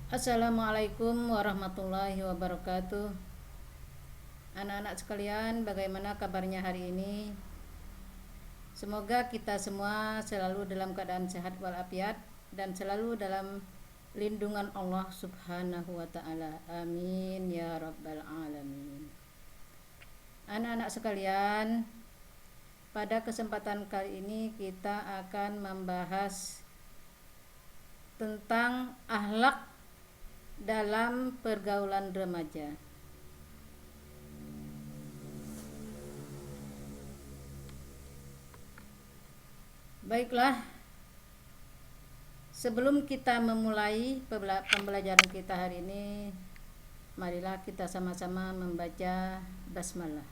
Assalamualaikum warahmatullahi wabarakatuh. Anak-anak sekalian, bagaimana kabarnya hari ini? Semoga kita semua selalu dalam keadaan sehat walafiat dan selalu dalam lindungan Allah Subhanahu wa taala. Amin ya rabbal alamin. Anak-anak sekalian, pada kesempatan kali ini kita akan membahas tentang akhlak dalam pergaulan remaja. Baiklah, sebelum kita memulai pembelajaran kita hari ini, marilah kita sama-sama membaca basmalah.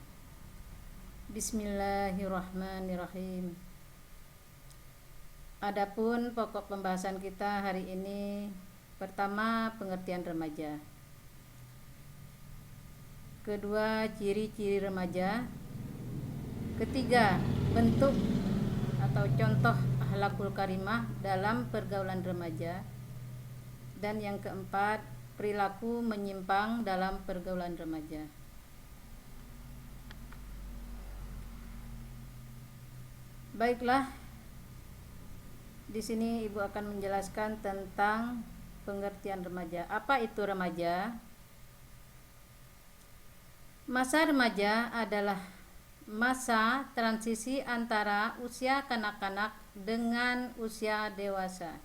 Bismillahirrahmanirrahim. Adapun pokok pembahasan kita hari ini, pertama, pengertian remaja. Kedua, ciri-ciri remaja. Ketiga, bentuk atau contoh akhlakul karimah dalam pergaulan remaja. Dan yang keempat, perilaku menyimpang dalam pergaulan remaja. Baiklah, di sini Ibu akan menjelaskan tentang pengertian remaja. Apa itu remaja? Masa remaja adalah masa transisi antara usia kanak-kanak dengan usia dewasa.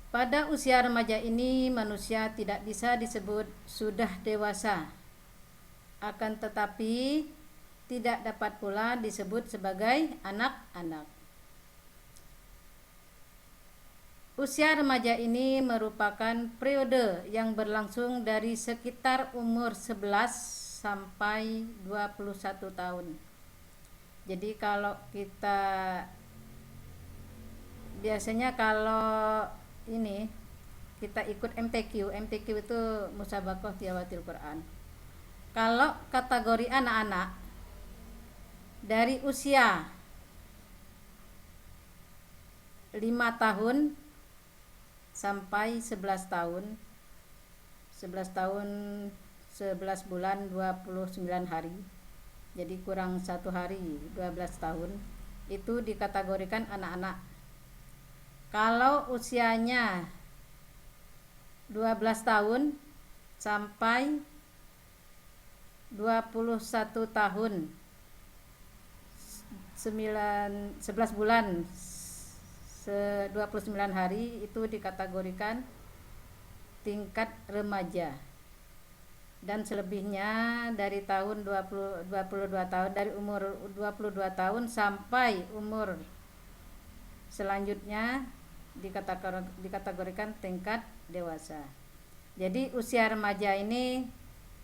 Pada usia remaja ini manusia tidak bisa disebut sudah dewasa, akan tetapi tidak dapat pula disebut sebagai anak-anak. Usia remaja ini merupakan periode yang berlangsung dari sekitar umur 11 sampai 21 tahun. Jadi kalau kita biasanya kalau ini kita ikut MTQ itu Musabaqah Tilawatil Quran. Kalau kategori anak-anak dari usia 5 tahun sampai 11 tahun 11 tahun 11 bulan 29 hari, jadi kurang 1 hari 12 tahun, itu dikategorikan anak-anak. Kalau usianya 12 tahun sampai 21 tahun 11 bulan 29 hari, itu dikategorikan tingkat remaja. Dan selebihnya dari tahun 22 tahun, dari umur 22 tahun sampai umur selanjutnya dikategorikan tingkat dewasa. Jadi usia remaja ini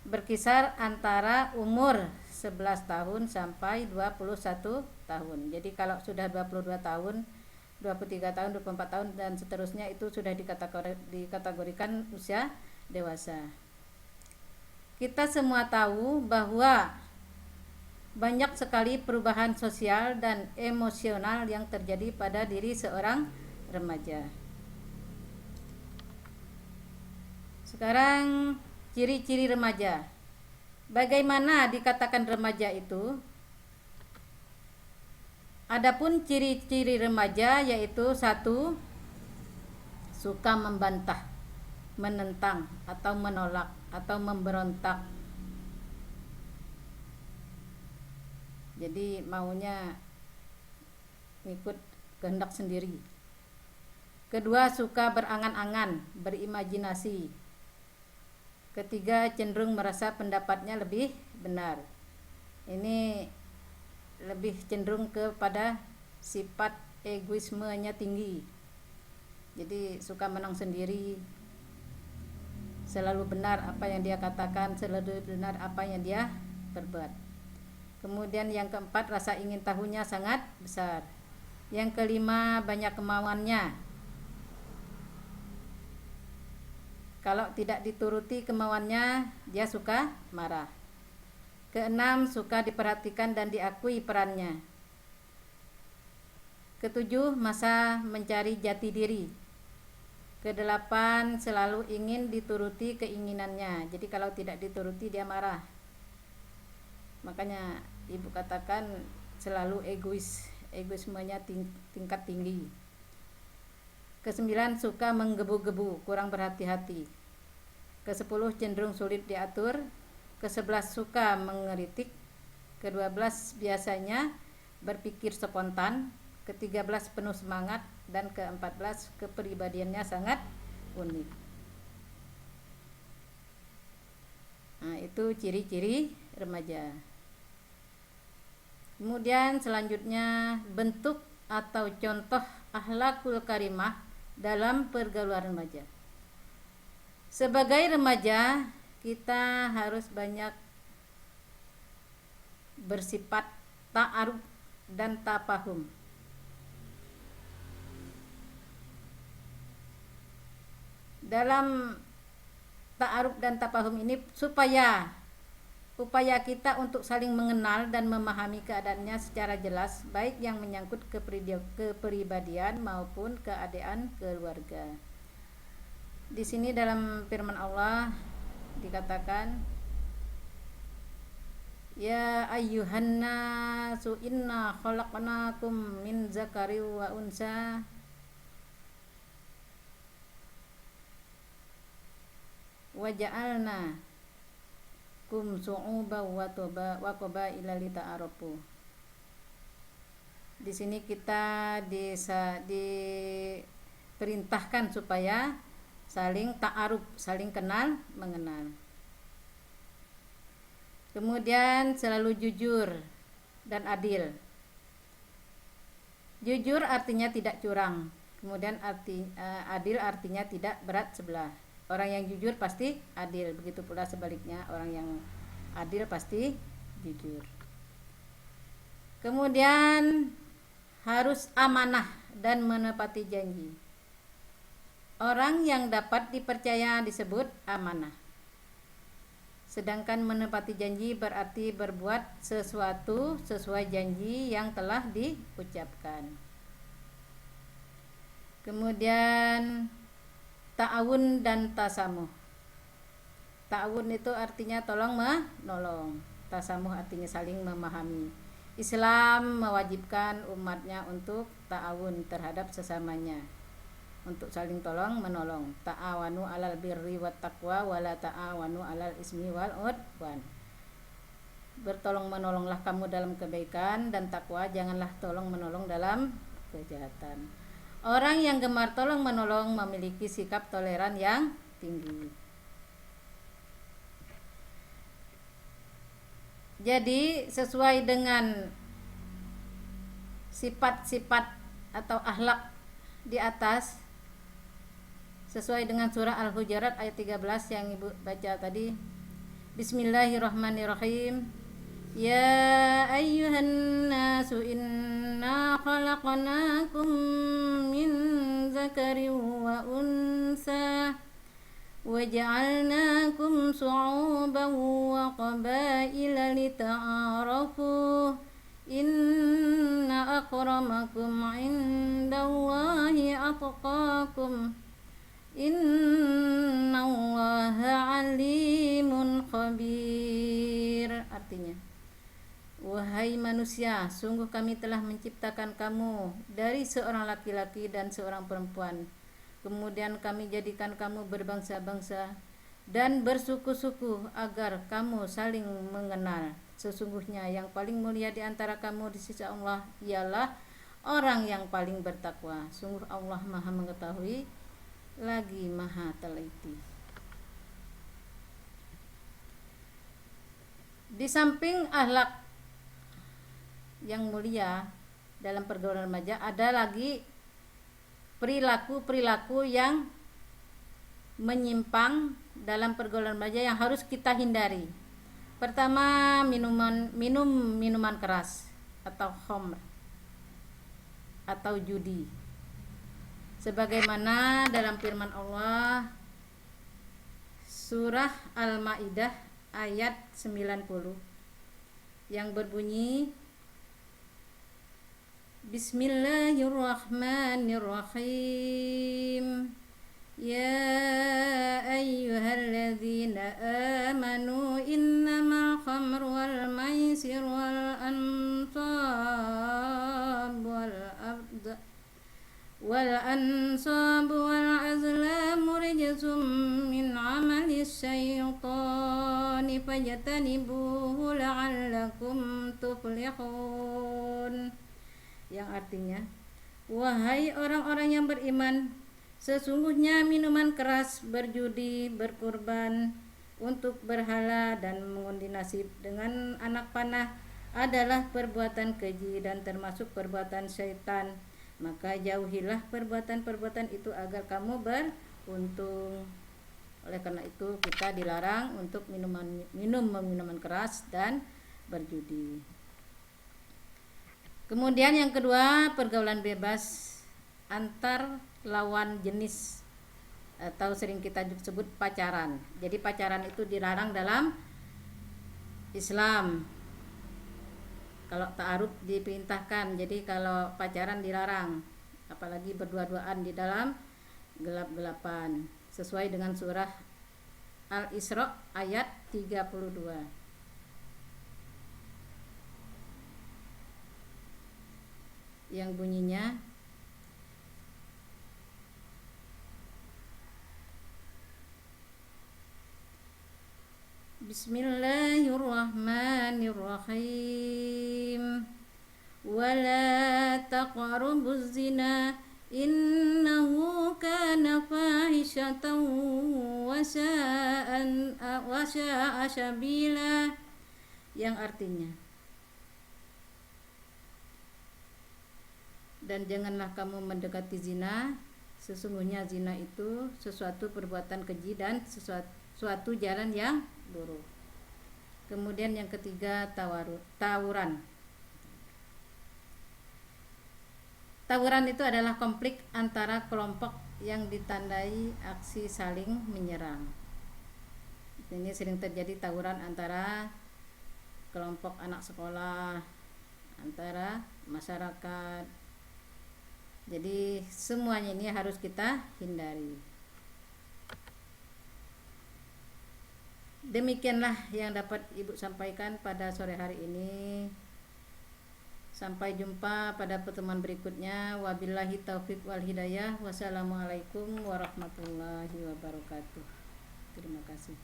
berkisar antara umur 11 tahun sampai 21 tahun. Jadi kalau sudah 22 tahun, 23 tahun, 24 tahun dan seterusnya, itu sudah dikategorikan usia dewasa. Kita semua tahu bahwa banyak sekali perubahan sosial dan emosional yang terjadi pada diri seorang remaja. Sekarang ciri-ciri remaja. Bagaimana dikatakan remaja itu? Adapun ciri-ciri remaja yaitu 1. Suka membantah, menentang atau menolak atau memberontak. Jadi maunya ikut kehendak sendiri. Kedua, suka berangan-angan, berimajinasi. Ketiga, cenderung merasa pendapatnya lebih benar. Ini lebih cenderung kepada sifat egoismenya tinggi. Jadi suka menang sendiri, selalu benar apa yang dia katakan, selalu benar apa yang dia perbuat. Kemudian yang keempat, rasa ingin tahunya sangat besar. Yang kelima, banyak kemauannya. Kalau tidak dituruti kemauannya, dia suka marah. Keenam, suka diperhatikan dan diakui perannya. Ketujuh, masa mencari jati diri. Kedelapan, selalu ingin dituruti keinginannya. Jadi kalau tidak dituruti dia marah. Makanya ibu katakan selalu egois, egoismenya tingkat tinggi. Kesembilan, suka menggebu-gebu, kurang berhati-hati. Kesepuluh, cenderung sulit diatur. Kesebelas, suka mengeritik. Kedua belas, biasanya berpikir spontan. Ke-13, penuh semangat. Dan ke-14, kepribadiannya sangat unik. Nah, itu ciri-ciri remaja. Kemudian selanjutnya, bentuk atau contoh akhlakul karimah dalam pergaulan remaja. Sebagai remaja, kita harus banyak bersifat ta'aruf dan tafahum. Dalam ta'aruf dan tafahum ini supaya upaya kita untuk saling mengenal dan memahami keadaannya secara jelas, baik yang menyangkut kepribadian maupun keadaan keluarga. Di sini dalam firman Allah dikatakan, ya ayyuhan nasu inna khalaqnakum min zakari wa unsa wa ja'alna kum su'uba wa qabaila lita'arafu. Di sini kita diperintahkan supaya saling ta'aruf, saling kenal mengenal. Kemudian selalu jujur dan adil. Jujur artinya tidak curang. Kemudian adil artinya tidak berat sebelah. Orang yang jujur pasti adil, begitu pula sebaliknya, orang yang adil pasti jujur. Kemudian harus amanah dan menepati janji. Orang yang dapat dipercaya disebut amanah. Sedangkan menepati janji berarti berbuat sesuatu sesuai janji yang telah diucapkan. Kemudian ta'awun dan tasamuh. Ta'awun itu artinya tolong menolong. Tasamuh artinya saling memahami. Islam mewajibkan umatnya untuk ta'awun terhadap sesamanya, untuk saling tolong menolong. Ta'awanu 'alal birri wat taqwa wala ta'awanu 'alal ismi wal udwan. Bertolong menolonglah kamu dalam kebaikan dan takwa, janganlah tolong menolong dalam kejahatan. Orang yang gemar tolong menolong memiliki sikap toleran yang tinggi. Jadi sesuai dengan sifat-sifat atau akhlak di atas, sesuai dengan surah Al-Hujurat ayat 13 yang Ibu baca tadi. Bismillahirrahmanirrahim. Ya ayyuhan nasu inna khalaqnakum min zakarin wa unsa wa ja'alnakum syu'uban wa qabaila lita'arafu inna akramakum 'indallahi atqakum innallaha 'alimun khabir. Artinya, wahai manusia, sungguh kami telah menciptakan kamu dari seorang laki-laki dan seorang perempuan. Kemudian kami jadikan kamu berbangsa-bangsa dan bersuku-suku agar kamu saling mengenal. Sesungguhnya yang paling mulia di antara kamu di sisi Allah ialah orang yang paling bertakwa. Sungguh Allah Maha mengetahui lagi Maha teliti. Di samping akhlak yang mulia dalam pergaulan remaja, ada lagi perilaku-perilaku yang menyimpang dalam pergaulan remaja yang harus kita hindari. Pertama, minum minuman keras atau khamr atau judi. Sebagaimana dalam firman Allah surah Al-Maidah ayat 90 yang berbunyi, Bismillahirrahmanirrahim. Ya ayyuhalladzina amanu innamal khamru wal maisir wal ansab wal azlamu rijsum min amalis syaitani fajtanibuhu la'allakum tuflihun. Yang artinya, wahai orang-orang yang beriman, sesungguhnya minuman keras, berjudi, berkurban untuk berhala dan mengundi nasib dengan anak panah adalah perbuatan keji dan termasuk perbuatan syaitan. Maka jauhilah perbuatan-perbuatan itu agar kamu beruntung. Oleh karena itu kita dilarang untuk minum minuman keras dan berjudi. Kemudian yang kedua, pergaulan bebas antar lawan jenis atau sering kita sebut pacaran. Jadi pacaran itu dilarang dalam Islam. Kalau ta'aruf diperintahkan, jadi kalau pacaran dilarang, apalagi berdua-duaan di dalam gelap-gelapan, sesuai dengan surah Al-Isra ayat 32. Yang bunyinya Bismillahirrahmanirrahim. Wala taqrabuz zina innahu kana fahishatan wa sa'a sabila. Yang artinya, dan janganlah kamu mendekati zina, sesungguhnya zina itu sesuatu perbuatan keji dan suatu jalan yang buruk. Kemudian yang ketiga, tawuran. Tawuran itu adalah konflik antara kelompok yang ditandai aksi saling menyerang. Ini sering terjadi tawuran antara kelompok anak sekolah, antara masyarakat. Jadi semuanya ini harus kita hindari. Demikianlah yang dapat Ibu sampaikan pada sore hari ini. Sampai jumpa pada pertemuan berikutnya. Wabillahi taufik wal hidayah. Wassalamualaikum warahmatullahi wabarakatuh. Terima kasih.